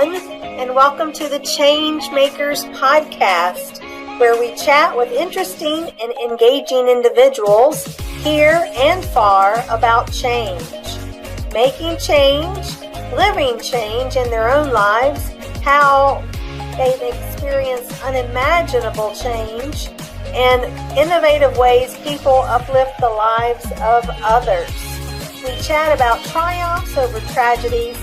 everyone, and welcome to the Changemakers podcast, where we chat with interesting and engaging individuals here and far about change, making change, living change in their own lives, how they've experienced unimaginable change, and innovative ways people uplift the lives of others. We chat about triumphs over tragedies,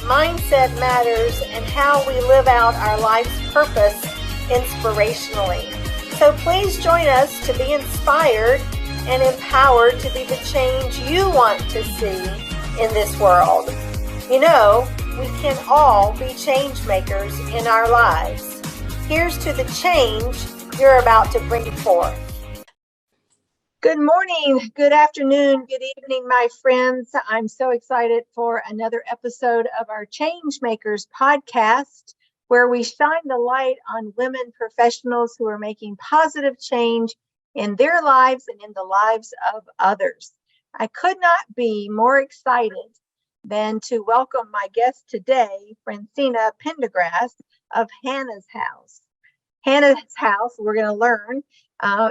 mindset matters, and how we live out our life's purpose inspirationally. So please join us to be inspired and empowered to be the change you want to see in this world. You know, we can all be change makers in our lives. Here's to the change you're about to bring forth. Good morning, good afternoon, good evening, my friends. I'm so excited for another episode of our Changemakers podcast, where we shine the light on women professionals who are making positive change in their lives and in the lives of others. I could not be more excited than to welcome my guest today, Francine Pendergrass of Hannah's House. Hannah's House, we're going to learn,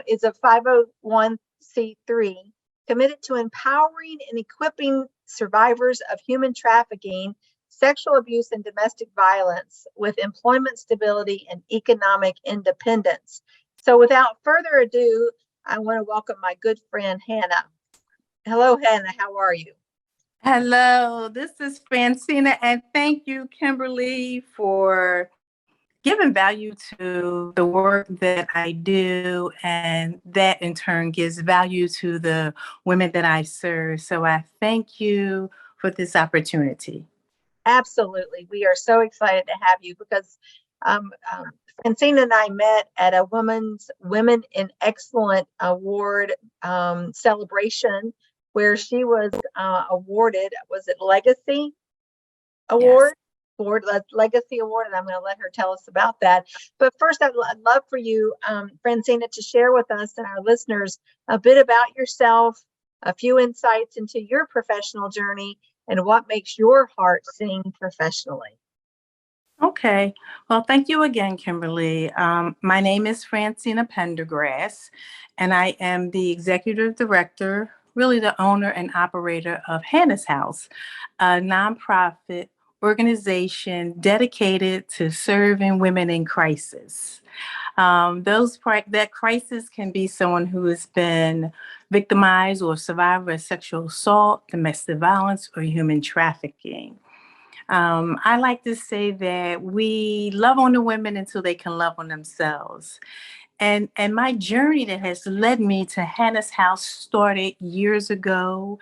is a 501c3 committed to empowering and equipping survivors of human trafficking, sexual abuse, and domestic violence with employment stability and economic independence. So without further ado, I want to welcome my good friend, Hannah. Hello, Hannah. How are you? Hello, this is Francine, and thank you, Kimberly, for giving value to the work that I do, and that in turn gives value to the women that I serve. So I thank you for this opportunity. Absolutely. We are so excited to have you because Francine and I met at a Women in Excellent Award celebration, where she was awarded, was it Legacy Award? Yes. Legacy Award, and I'm going to let her tell us about that. But first, I'd love for you, Francine, to share with us and our listeners a bit about yourself, a few insights into your professional journey, and what makes your heart sing professionally. Okay. Well, thank you again, Kimberly. My name is Francine Pendergrass, and I am the executive director, really the owner and operator of Hannah's House, a nonprofit organization dedicated to serving women in crisis. That crisis can be someone who has been victimized or survivor of sexual assault, domestic violence, or human trafficking. I like to say that we love on the women until they can love on themselves. And my journey that has led me to Hannah's House started years ago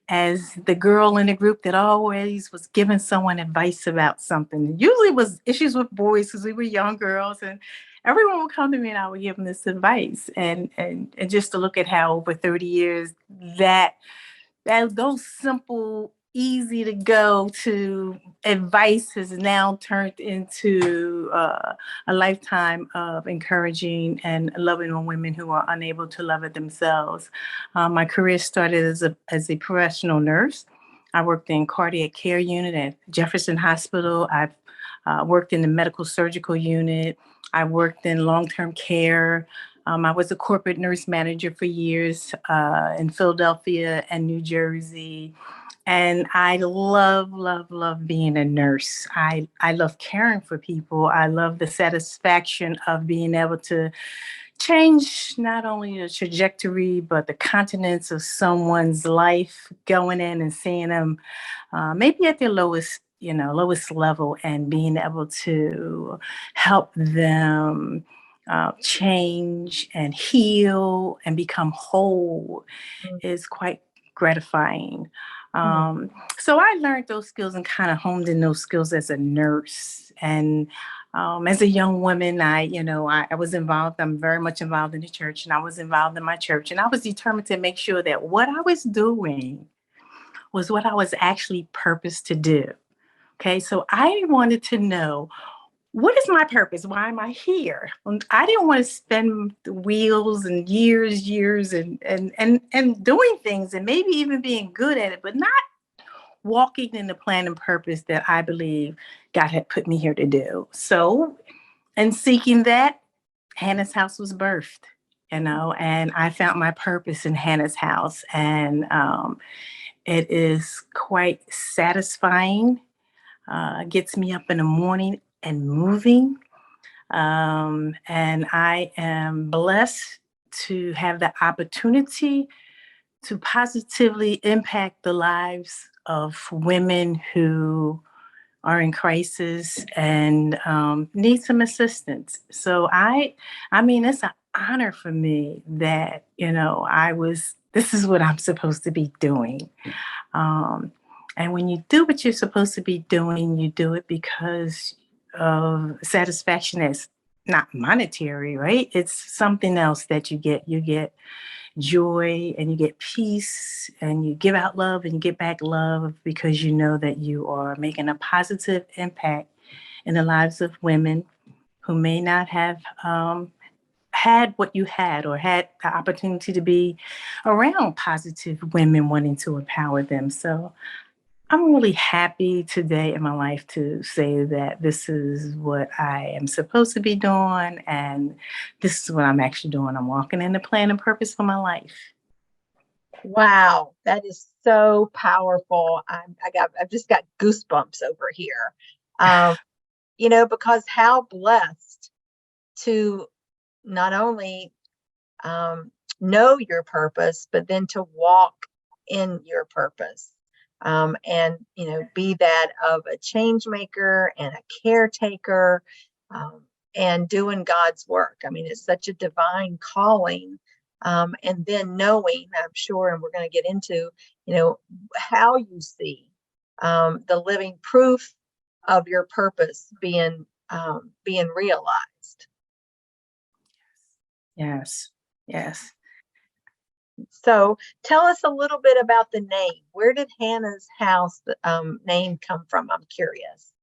as the girl in the group that always was giving someone advice about something. Usually it was issues with boys because we were young girls, and everyone would come to me and I would give them this advice. And just to look at how over 30 years that those simple, easy to go to advice has now turned into a lifetime of encouraging and loving on women who are unable to love it themselves. My career started as a professional nurse. I worked in cardiac care unit at Jefferson Hospital. I've worked in the medical surgical unit. I worked in long-term care. I was a corporate nurse manager for years in Philadelphia and New Jersey. And I love, love, love being a nurse. I love caring for people. I love the satisfaction of being able to change not only the trajectory, but the continents of someone's life, going in and seeing them maybe at their lowest level, and being able to help them change and heal and become whole is quite gratifying. So I learned those skills and kind of honed in those skills as a nurse. And as a young woman, I was involved. I'm very much involved in the church, and I was involved in my church. And I was determined to make sure that what I was doing was what I was actually purposed to do. Okay, so I wanted to know, what is my purpose? Why am I here? I didn't want to spend the wheels and years and doing things and maybe even being good at it, but not walking in the plan and purpose that I believe God had put me here to do. So, in seeking that, Hannah's House was birthed, and I found my purpose in Hannah's House. And it is quite satisfying, gets me up in the morning and moving. And I am blessed to have the opportunity to positively impact the lives of women who are in crisis and need some assistance. So I mean, it's an honor for me that, this is what I'm supposed to be doing. Um, and when you do what you're supposed to be doing, you do it because of satisfaction that's not monetary, right? It's something else that you get. You get joy and you get peace and you give out love and you get back love because you know that you are making a positive impact in the lives of women who may not have had what you had or had the opportunity to be around positive women wanting to empower them. So I'm really happy today in my life to say that this is what I am supposed to be doing, and this is what I'm actually doing. I'm walking in the plan and purpose for my life. Wow, that is so powerful. I've just got goosebumps over here. Because how blessed to not only know your purpose, but then to walk in your purpose. And be that of a change maker and a caretaker, and doing God's work. I mean, it's such a divine calling. And then knowing, I'm sure, and we're going to get into, how you see the living proof of your purpose being realized. Yes. So tell us a little bit about the name. Where did Hannah's House name come from? I'm curious.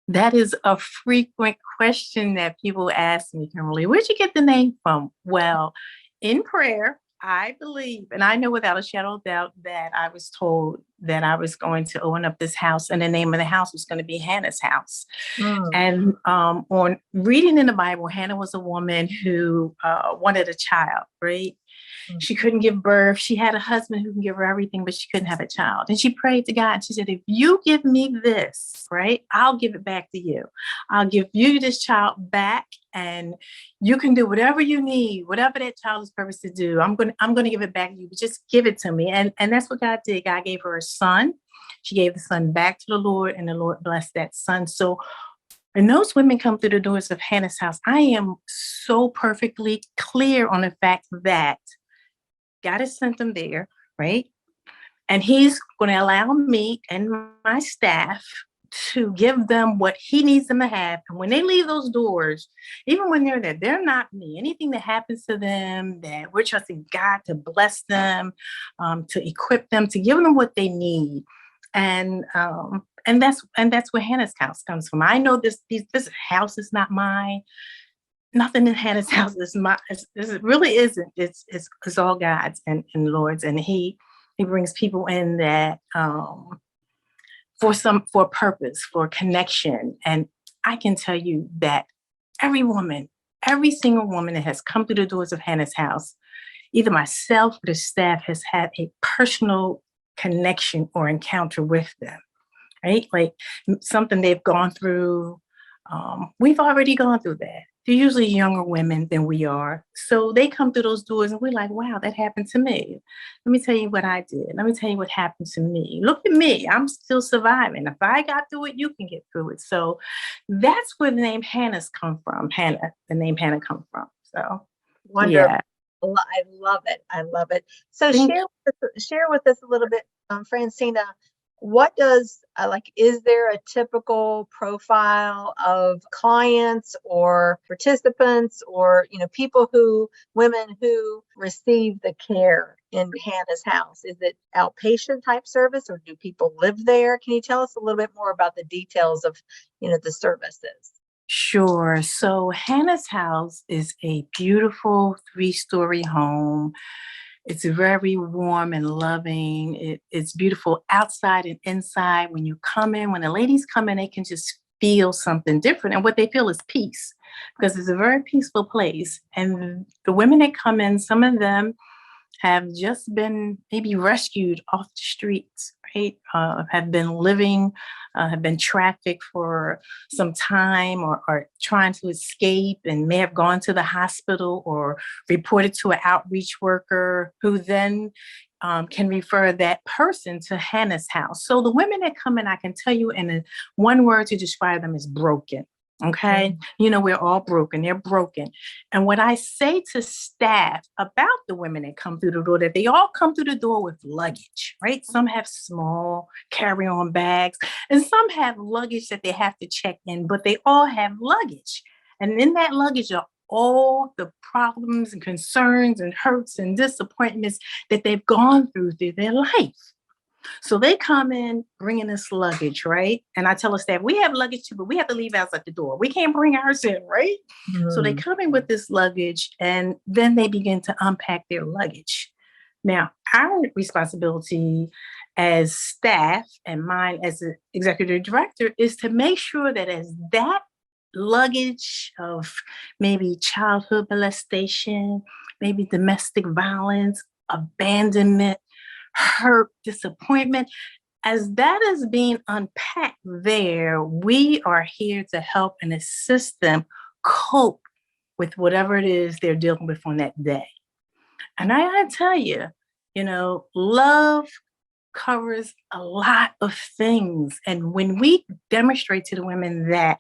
That is a frequent question that people ask me, Kimberly. Where'd you get the name from? Well, in prayer, I believe, and I know without a shadow of doubt that I was told that I was going to open up this house, and the name of the house was going to be Hannah's House. And on reading in the Bible, Hannah was a woman who wanted a child, right? She couldn't give birth. She had a husband who can give her everything, but she couldn't have a child. And she prayed to God and she said, if you give me this, right, I'll give it back to you. I'll give you this child back and you can do whatever you need, whatever that child is purposed to do. I'm going to give it back to you, but just give it to me. And that's what God did. God gave her a son. She gave the son back to the Lord and the Lord blessed that son. So when those women come through the doors of Hannah's house, I am so perfectly clear on the fact that God has sent them there, right? And he's going to allow me and my staff to give them what he needs them to have. And when they leave those doors, even when they're there, they're not me. Anything that happens to them, that we're trusting God to bless them, to equip them, to give them what they need. And that's where Hannah's house comes from. I know this house is not mine. Nothing in Hannah's house is mine. It really isn't. It's all God's and Lord's, and He brings people in that for a purpose, for connection. And I can tell you that every single woman that has come through the doors of Hannah's house, either myself or the staff, has had a personal connection or encounter with them, right? Like something they've gone through. We've already gone through that. They're usually younger women than we are. So they come through those doors and we're like, wow, that happened to me. Let me tell you what I did. Let me tell you what happened to me. Look at me. I'm still surviving. If I got through it, you can get through it. So that's where the name Hannah's come from. the name Hannah come from. So wonderful. Yeah. I love it. So share with us a little bit, Francina. What does is there a typical profile of clients or participants or women who receive the care in Hannah's house? Is it outpatient type service or do people live there? Can you tell us a little bit more about the details of the services? Sure. So Hannah's house is a beautiful 3-story home. It's very warm and loving. It's beautiful outside and inside. When the ladies come in, they can just feel something different. And what they feel is peace, because it's a very peaceful place. And the women that come in, some of them have just been maybe rescued off the streets, right? Have been living, have been trafficked for some time, or trying to escape, and may have gone to the hospital or reported to an outreach worker who then can refer that person to Hannah's house. So the women that come in, I can tell you in one word to describe them, is broken. Okay. We're all broken. They're broken. And what I say to staff about the women that come through the door, that they all come through the door with luggage, right? Some have small carry-on bags, and some have luggage that they have to check in, but they all have luggage. And in that luggage are all the problems and concerns and hurts and disappointments that they've gone through their life. So they come in bringing this luggage, right? And I tell the staff, we have luggage too, but we have to leave ours at the door. We can't bring ours in, right? So they come in with this luggage, and then they begin to unpack their luggage. Now, our responsibility as staff, and mine as the executive director, is to make sure that as that luggage of maybe childhood molestation, maybe domestic violence, abandonment, hurt, disappointment, as that is being unpacked there, we are here to help and assist them cope with whatever it is they're dealing with on that day. And I gotta tell you, love covers a lot of things. And when we demonstrate to the women that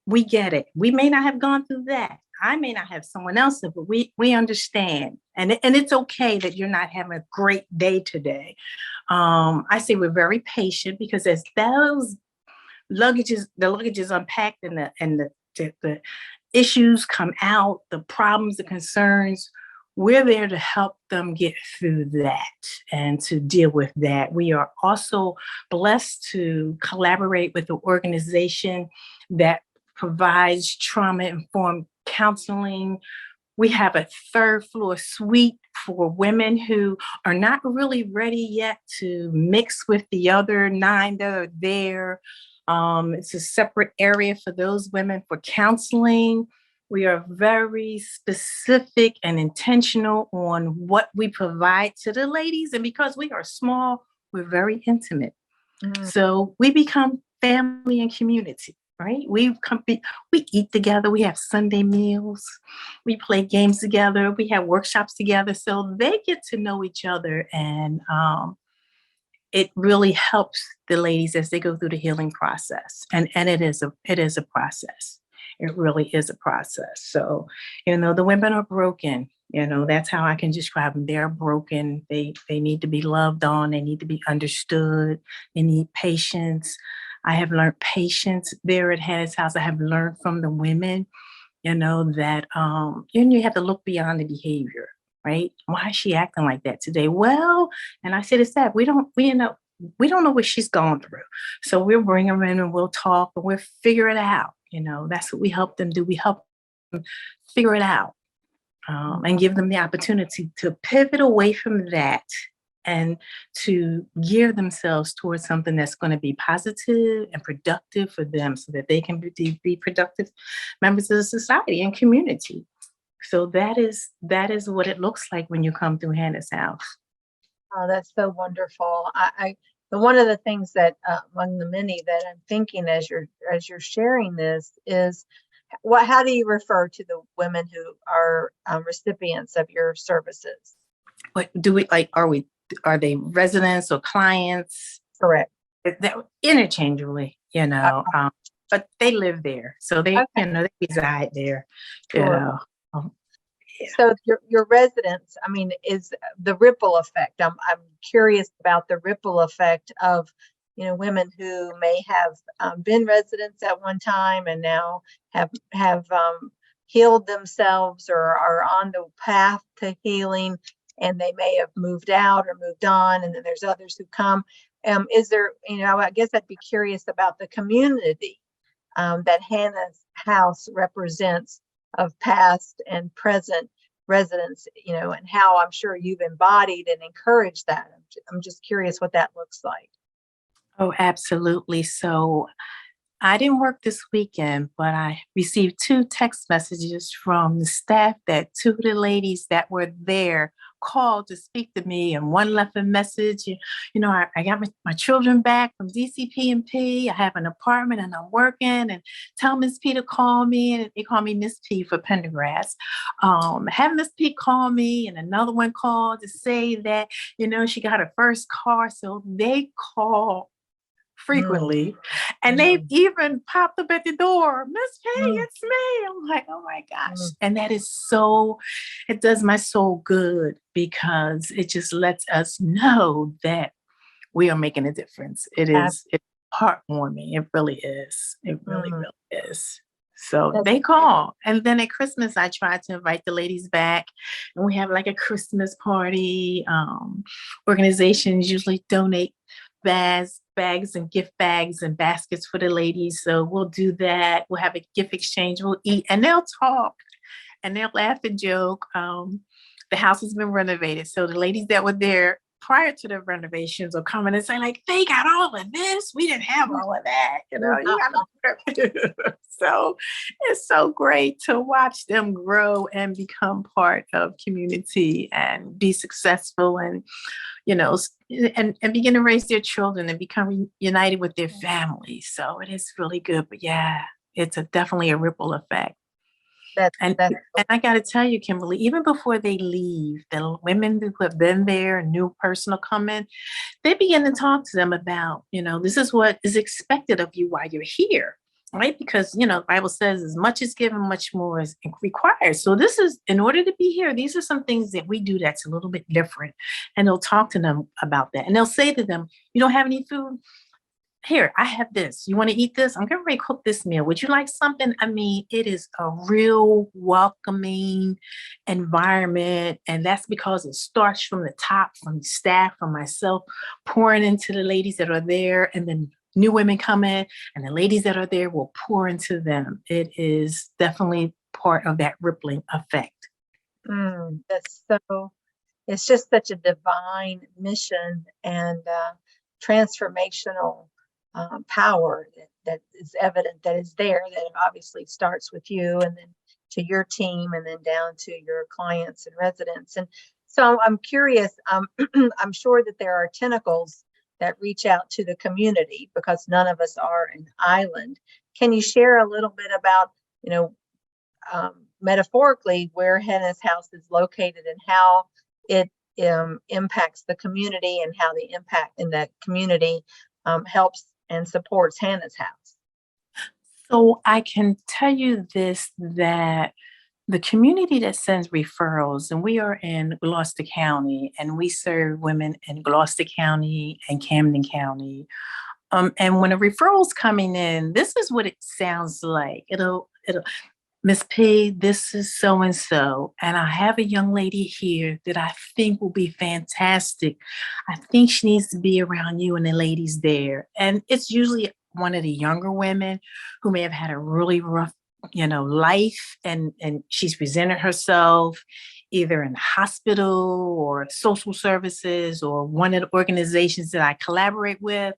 we get it, we may not have gone through that. I may not have someone else, but we understand. And it's okay that you're not having a great day today. I say we're very patient, because as the luggage is unpacked, and the issues come out, the problems, the concerns, we're there to help them get through that and to deal with that. We are also blessed to collaborate with an organization that provides trauma-informed counseling. We have a third floor suite for women who are not really ready yet to mix with the other 9 that are there. It's a separate area for those women for counseling. We are very specific and intentional on what we provide to the ladies. And because we are small, we're very intimate. So we become family and community. Right? We eat together. We have Sunday meals. We play games together. We have workshops together. So they get to know each other, and it really helps the ladies as they go through the healing process. And it is a process. It really is a process. So, the women are broken. That's how I can describe them. They're broken. They need to be loved on. They need to be understood. They need patience. I have learned patience there at Hannah's house. I have learned from the women, that you have to look beyond the behavior, right? Why is she acting like that today? Well, and I say to staff, we don't know what she's gone through. So we'll bring her in and we'll talk and we'll figure it out. That's what we help them do. We help them figure it out, and give them the opportunity to pivot away from that and to gear themselves towards something that's going to be positive and productive for them, so that they can be productive members of the society and community. So that is what it looks like when you come through Hannah's house. Oh, that's so wonderful. One of the things that among the many that I'm thinking as you're sharing this is, how do you refer to the women who are recipients of your services? What do we like? Are they residents or clients? Correct. They're interchangeably, but they live there, so they they reside there. Sure. Yeah. So your residents, is the ripple effect. I'm curious about the ripple effect of women who may have been residents at one time and now have healed themselves or are on the path to healing, and they may have moved out or moved on, and then there's others who come. Is there, I guess I'd be curious about the community that Hannah's house represents of past and present residents, and how I'm sure you've embodied and encouraged that. I'm just curious what that looks like. Oh, absolutely. So I didn't work this weekend, but I received two text messages from the staff that two of the ladies that were there called to speak to me, and one left a message. I got my children back from DCP&P. I have an apartment and I'm working, and tell Miss P to call me. And they call me Miss P for Pendergrass. Have Miss P call me, and another one called to say that, she got her first car. So they call Mm, frequently. And they've mm, even popped up at the door, Miss P, mm, it's me. I'm like, oh my gosh. mm. And that is it does my soul good because it just lets us know that we are making a difference. Ab- It's heartwarming. It really is. It really, mm. really is. So That's they call. And then at Christmas, I try to invite the ladies back, and we have like a Christmas party. Organizations usually donate bags and gift bags and baskets for the ladies. So we'll do that. We'll have a gift exchange. We'll eat, and they'll talk and they'll laugh and joke. The house has been renovated. So the ladies that were there prior to the renovations will come in and say, like, they got all of this. We didn't have all of that. You got all of it. So it's so great to watch them grow and become part of community and be successful, and and begin to raise their children and become united with their families. So it is really good. But yeah, it's definitely a ripple effect. that And that and I got to tell you, Kimberly, even before they leave, the women who have been there, a new person will come in, they begin to talk to them about, this is what is expected of you while you're here, right? Because, the Bible says as much is given, much more is required. So this is, in order to be here, these are some things that we do that's a little bit different. And they'll talk to them about that. And they'll say to them, you don't have any food? Here, I have this. You want to eat this? I'm getting ready to cook this meal. Would you like something? I mean, it is a real welcoming environment. And that's because it starts from the top, from the staff, from myself, pouring into the ladies that are there. And then new women come in, and the ladies that are there will pour into them. It is definitely part of that rippling effect. that's so. It's just such a divine mission and transformational power that is evident, that is there, that it obviously starts with you and then to your team and then down to your clients and residents. And so I'm curious, I'm sure that there are tentacles that reach out to the community because none of us are an island. Can you share a little bit about, metaphorically, where Hannah's house is located and how it impacts the community, and how the impact in that community helps and supports Hannah's house? So I can tell you this, that the community that sends referrals, and we are in Gloucester County, and we serve women in Gloucester County and Camden County. And when a referral's coming in, this is what it sounds like. It'll Miss P, this is so and so, and I have a young lady here that I think will be fantastic. I think she needs to be around you and the ladies there. And it's usually one of the younger women who may have had a really rough, life, and she's presented herself either in the hospital or social services or one of the organizations that I collaborate with,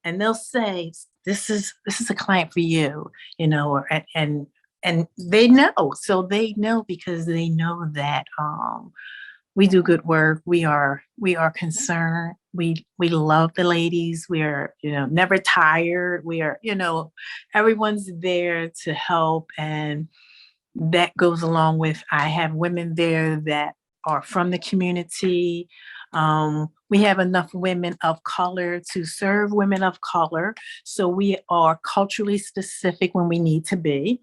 and they'll say, "This is a client for you," and they know. So they know because they know that we do good work. We are concerned. We love the ladies. We are, never tired. We are, everyone's there to help. And that goes along with, I have women there that are from the community. We have enough women of color to serve women of color. So we are culturally specific when we need to be.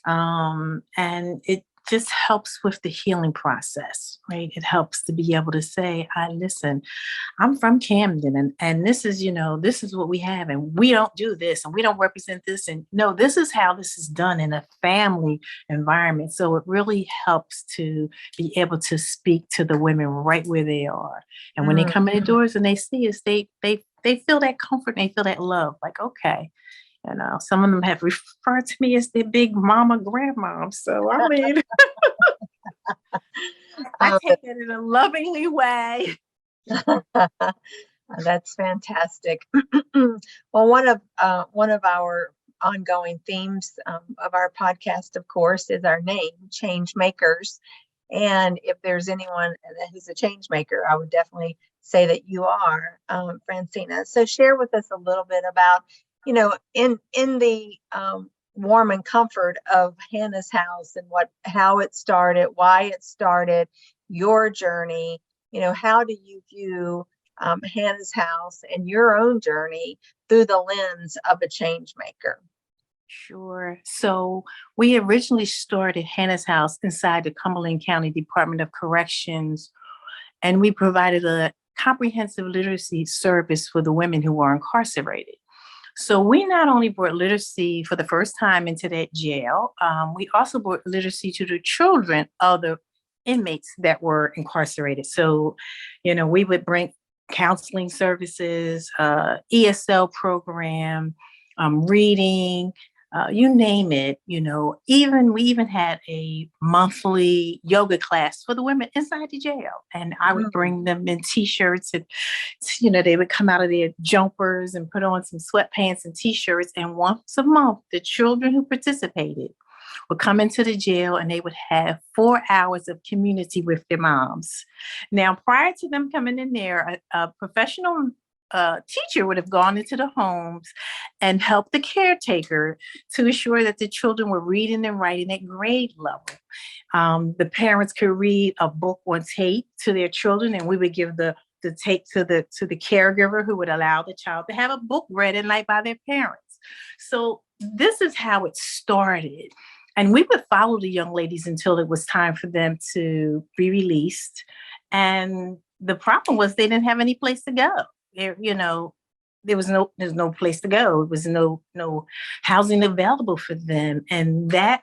And it just helps with the healing process, right? It helps to be able to say, listen, I'm from Camden, and this is, this is what we have, and we don't do this, and we don't represent this. And no, this is how this is done in a family environment. So it really helps to be able to speak to the women right where they are. And when they come in the doors and they see us, they feel that comfort, and they feel that love. Like, okay. Some of them have referred to me as their big mama, grandmom. So, I mean, I take it in a lovingly way. That's fantastic. Well, one of our ongoing themes of our podcast, of course, is our name, Changemakers. And if there's anyone who's a change maker, I would definitely say that you are, Francina. So share with us a little bit about, in the warm and comfort of Hannah's house and how it started, why it started, your journey. How do you view Hannah's house and your own journey through the lens of a change maker? Sure. So we originally started Hannah's House inside the Cumberland County Department of Corrections, and we provided a comprehensive literacy service for the women who were incarcerated. So we not only brought literacy for the first time into that jail, we also brought literacy to the children of the inmates that were incarcerated. So, we would bring counseling services, ESL program, reading, you name it, we even had a monthly yoga class for the women inside the jail. And I would bring them in t-shirts and, they would come out of their jumpers and put on some sweatpants and t-shirts. And once a month, the children who participated would come into the jail and they would have 4 hours of community with their moms. Now, prior to them coming in there, a professional teacher would have gone into the homes and helped the caretaker to ensure that the children were reading and writing at grade level. The parents could read a book on tape to their children, and we would give the tape to the caregiver, who would allow the child to have a book read at night by their parents. So this is how it started. And we would follow the young ladies until it was time for them to be released. And the problem was they didn't have any place to go. There's no place to go. There was no housing available for them. And that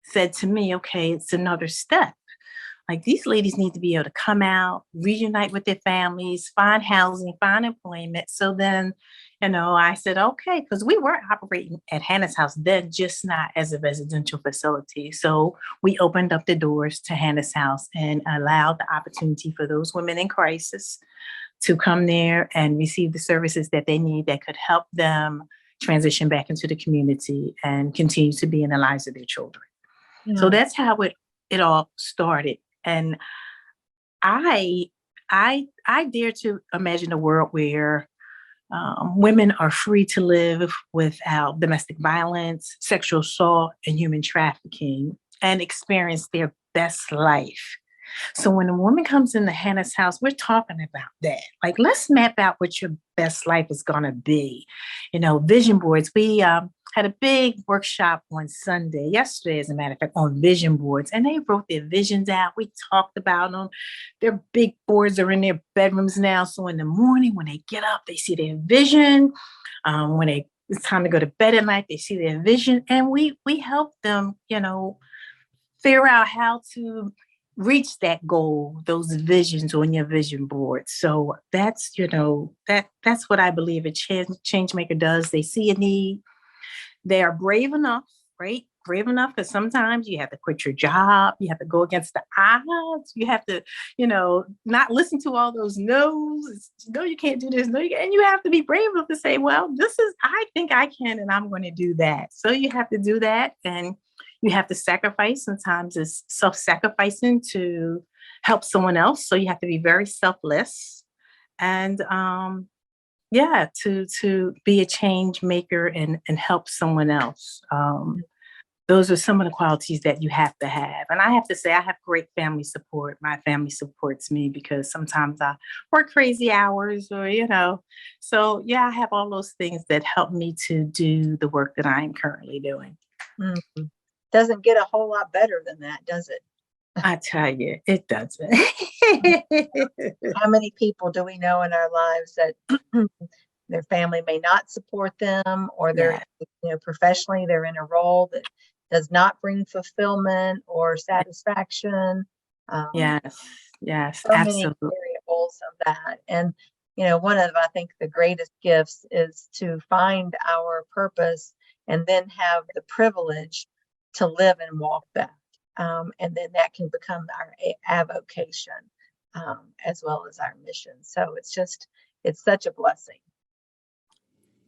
said to me, okay, it's another step. Like, these ladies need to be able to come out, reunite with their families, find housing, find employment. So then, I said, okay, because we were operating at Hannah's House then, just not as a residential facility. So we opened up the doors to Hannah's House and allowed the opportunity for those women in crisis to come there and receive the services that they need that could help them transition back into the community and continue to be in the lives of their children. Yeah. So that's how it all started. And I dare to imagine a world where women are free to live without domestic violence, sexual assault, and human trafficking, and experience their best life. So when a woman comes into Hannah's house, we're talking about that. Like, let's map out what your best life is going to be. Vision boards. We had a big workshop on yesterday, as a matter of fact, on vision boards. And they wrote their visions out. We talked about them. Their big boards are in their bedrooms now. So in the morning, when they get up, they see their vision. When it's time to go to bed at night, they see their vision. And we help them, figure out how to reach that goal, those visions on your vision board. So that's, that's what I believe a change maker does. They see a need. They are brave enough, right? Brave enough, because sometimes you have to quit your job. You have to go against the odds. You have to, not listen to all those no's. No, you can't do this. No, you can't. And you have to be brave enough to say, well, I think I can, and I'm going to do that. So you have to do that. And you have to sacrifice. Sometimes it's self-sacrificing to help someone else. So you have to be very selfless. And to be a change maker and help someone else. Those are some of the qualities that you have to have. And I have to say, I have great family support. My family supports me because sometimes I work crazy hours or, So I have all those things that help me to do the work that I'm currently doing. Mm-hmm. Doesn't get a whole lot better than that, does it? I tell you, it doesn't. How many people do we know in our lives that their family may not support them, or they're, professionally, they're in a role that does not bring fulfillment or satisfaction. Yes, so absolutely. Many variables of that. And, one of, I think, the greatest gifts is to find our purpose and then have the privilege to live and walk that. And then that can become our avocation, as well as our mission. So it's such a blessing.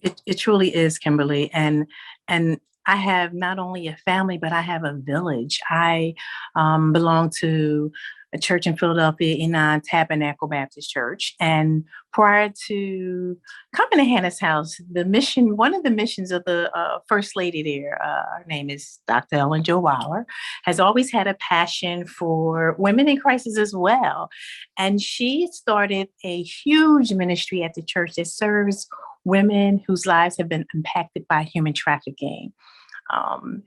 It truly is, Kimberly. And And I have not only a family, but I have a village. I belong to a church in Philadelphia, Enon Tabernacle Baptist Church. And prior to coming to Hannah's house, one of the missions of the First Lady there, her name is Dr. Ellen Jo Waller, has always had a passion for women in crisis as well. And she started a huge ministry at the church that serves women whose lives have been impacted by human trafficking.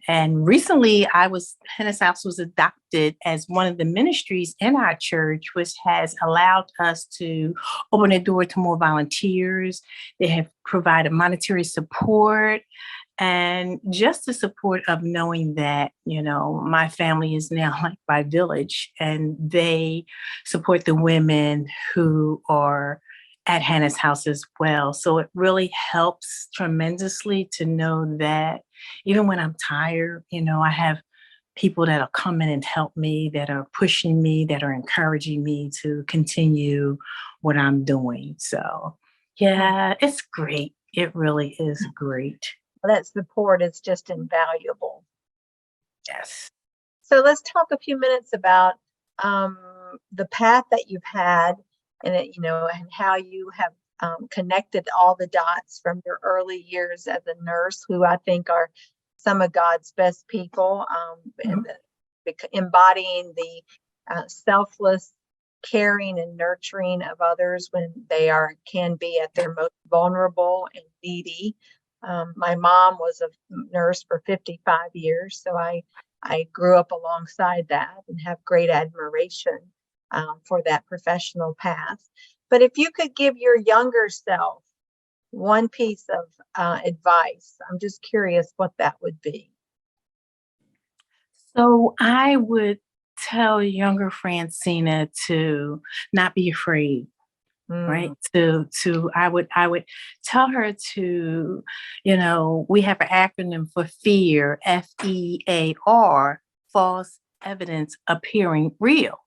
And recently, Hannah's House was adopted as one of the ministries in our church, which has allowed us to open the door to more volunteers. They have provided monetary support and just the support of knowing that, my family is now like my village, and they support the women who are at Hannah's House as well. So it really helps tremendously to know that even when I'm tired, I have people that'll come in and help me, that are pushing me, that are encouraging me to continue what I'm doing. So yeah, it's great. It really is great. That support is just invaluable. Yes. So let's talk a few minutes about the path that you've had, and and how you have connected all the dots from your early years as a nurse, who I think are some of God's best people, embodying the selfless caring and nurturing of others when they can be at their most vulnerable and needy. My mom was a nurse for 55 years, so I grew up alongside that and have great admiration for that professional path. But if you could give your younger self one piece of advice, I'm just curious what that would be. So I would tell younger Francina to not be afraid. Right. I would tell her to, we have an acronym for FEAR, FEAR, false evidence appearing real.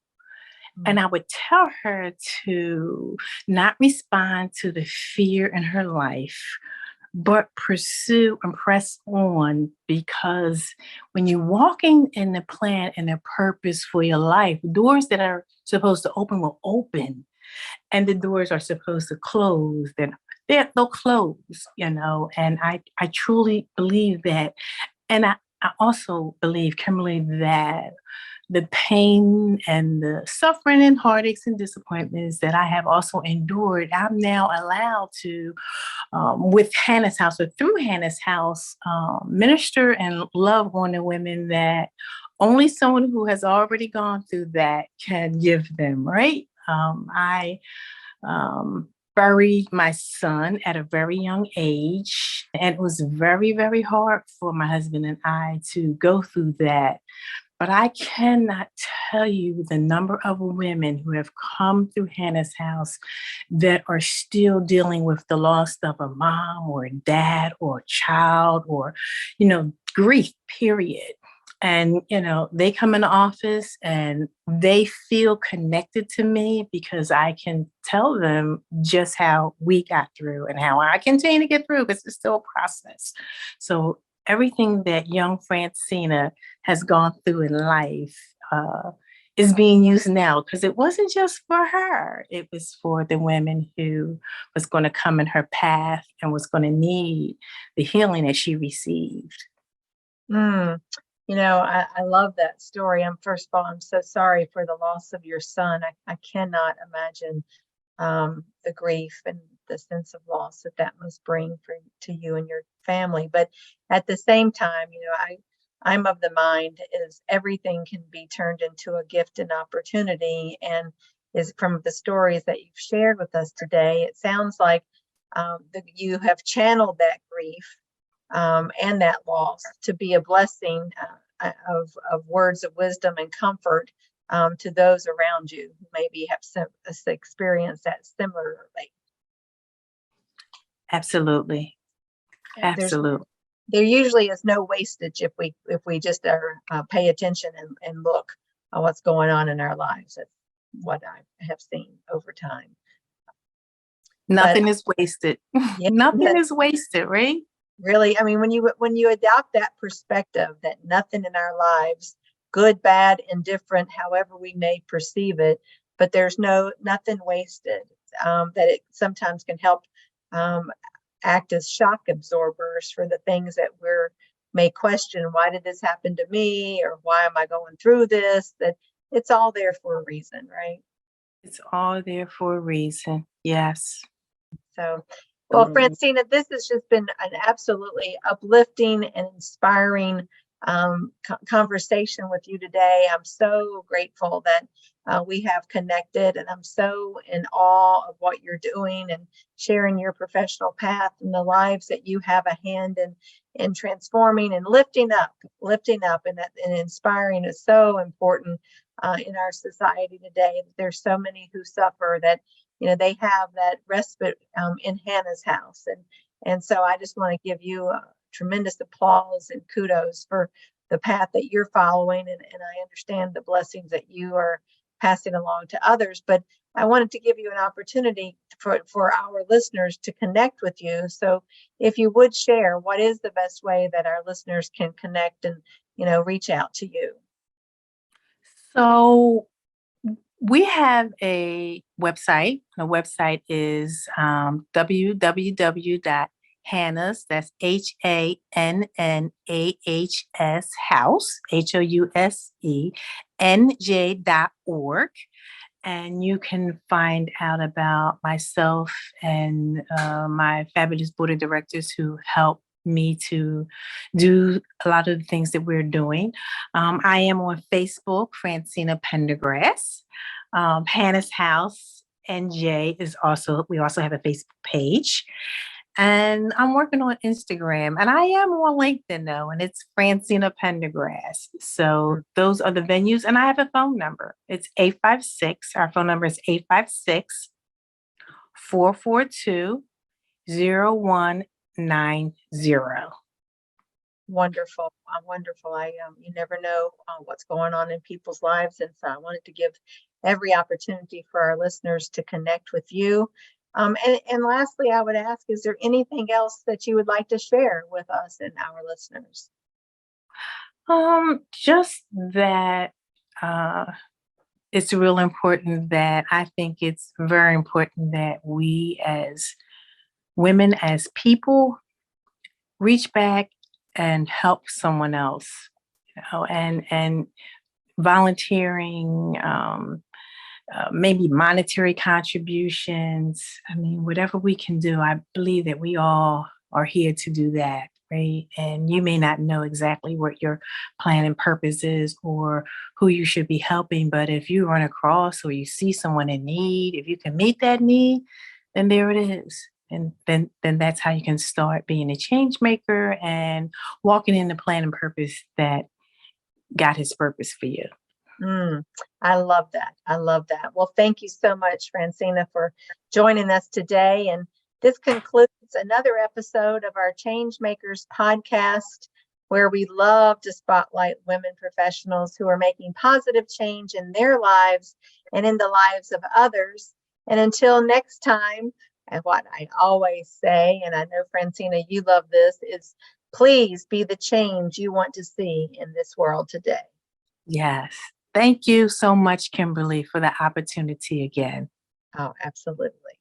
And I would tell her to not respond to the fear in her life, but pursue and press on, because when you're walking in the plan and the purpose for your life, doors that are supposed to open will open. And the doors are supposed to close, then they'll close, and I truly believe that. And I also believe, Kimberly, that the pain and the suffering and heartaches and disappointments that I have also endured, I'm now allowed to, with Hannah's House, or through Hannah's House, minister and love on the women that only someone who has already gone through that can give them, right? I buried my son at a very young age, and it was very, very hard for my husband and I to go through that. But I cannot tell you the number of women who have come through Hannah's House that are still dealing with the loss of a mom or a dad or a child, or, grief, period. And, they come in the office and they feel connected to me because I can tell them just how we got through and how I continue to get through, because it's still a process. So everything that young Francina has gone through in life is being used now, because it wasn't just for her. It was for the women who was going to come in her path and was going to need the healing that she received. I love that story. First of all, I'm so sorry for the loss of your son. I cannot imagine the grief and the sense of loss that must bring to you and your family. But at the same time, I'm of the mind is everything can be turned into a gift and opportunity. And is from the stories that you've shared with us today, it sounds like you have channeled that grief and that loss to be a blessing of words of wisdom and comfort to those around you who maybe have experienced that similarly. Absolutely. Absolutely. There usually is no wastage if we just pay attention and look at what's going on in our lives. That's what I have seen over time. Nothing is wasted. Yeah, Nothing is wasted, right? Really, I mean, when you adopt that perspective that nothing in our lives, good, bad, indifferent, however we may perceive it, but there's nothing wasted. That it sometimes can help um, act as shock absorbers for the things that we're may question. Why did this happen to me, or why am I going through this? That it's all there for a reason, right? It's all there for a reason. Yes. So, well, Francina, this has just been an absolutely uplifting and inspiring conversation with you today. I'm so grateful that we have connected, and I'm so in awe of what you're doing and sharing your professional path and the lives that you have a hand in transforming and lifting up, and that and inspiring is so important in our society today. There's so many who suffer that they have that respite in Hannah's house. And so I just want to give you tremendous applause and kudos for the path that you're following. And I understand the blessings that you are passing along to others. But I wanted to give you an opportunity for our listeners to connect with you. So if you would share, what is the best way that our listeners can connect and, reach out to you? So we have a website. The website is www.hannahs, that's HANNAHS, house, HOUSENJ.org. And you can find out about myself and my fabulous board of directors who help me to do a lot of the things that we're doing. I am on Facebook, Francina Pendergrass. Hannah's House NJ we also have a Facebook page. And I'm working on Instagram, and I am on LinkedIn though, and it's Francina Pendergrass. So those are the venues, and I have a phone number. It's 856. Our phone number is 856-442-0190. Wonderful. Wonderful. You never know what's going on in people's lives. And so I wanted to give every opportunity for our listeners to connect with you. And lastly, I would ask, is there anything else that you would like to share with us and our listeners? Just that it's real important that I think it's very important that we as women, as people, reach back and help someone else, and volunteering, maybe monetary contributions. I mean, whatever we can do, I believe that we all are here to do that, right? And you may not know exactly what your plan and purpose is or who you should be helping, but if you run across or you see someone in need, if you can meet that need, then there it is. And then that's how you can start being a change maker and walking in the plan and purpose that God has purpose for you. I love that. I love that. Well, thank you so much, Francina, for joining us today. And this concludes another episode of our Changemakers podcast, where we love to spotlight women professionals who are making positive change in their lives and in the lives of others. And until next time, and what I always say, and I know, Francina, you love this, is please be the change you want to see in this world today. Yes. Thank you so much, Kimberly, for the opportunity again. Oh, absolutely.